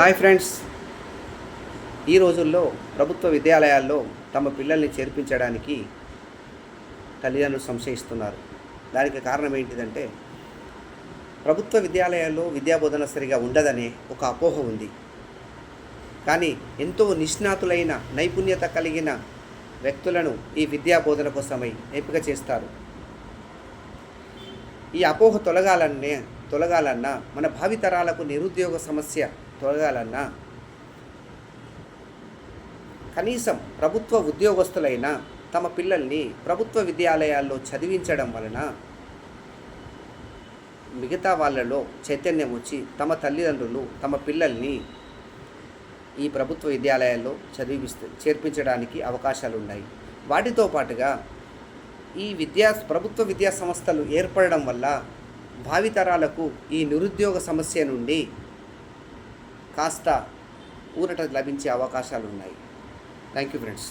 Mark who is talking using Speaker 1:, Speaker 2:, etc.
Speaker 1: Hi friends, ఈ రోజుల్లో ప్రభుత్వ విద్యాలయాల్లో తమ పిల్లల్ని చేర్పించడానికి తల్లిదండ్రులు సంశయిస్తున్నారు. దానికి కారణం ఏంటిదంటే, ప్రభుత్వ విద్యాలయాల్లో విద్యాబోధన సరిగా ఉండదనే ఒక అపోహ ఉంది. కానీ ఎంతో నిష్ణాతులైన నైపుణ్యత కలిగిన వ్యక్తులను ఈ విద్యాబోధన కోసమై ఎంపిక చేస్తారు. ఈ అపోహ తొలగాలన్నా మన భావితరాలకు నిరుద్యోగ సమస్య తొలగాలన్నా కనీసం ప్రభుత్వ ఉద్యోగస్తులైన తమ పిల్లల్ని ప్రభుత్వ విద్యాలయాల్లో చదివించడం వలన మిగతా వాళ్ళలో చైతన్యం వచ్చి తమ తల్లిదండ్రులు తమ పిల్లల్ని ఈ ప్రభుత్వ విద్యాలయాల్లో చేర్పించడానికి అవకాశాలు ఉన్నాయి. వాటితో పాటుగా ఈ ప్రభుత్వ విద్యా సంస్థలు ఏర్పడడం వల్ల భావితరాలకు ఈ నిరుద్యోగ సమస్య నుండి కాస్త ఊరట లభించే అవకాశాలు ఉన్నాయి. Thank you friends.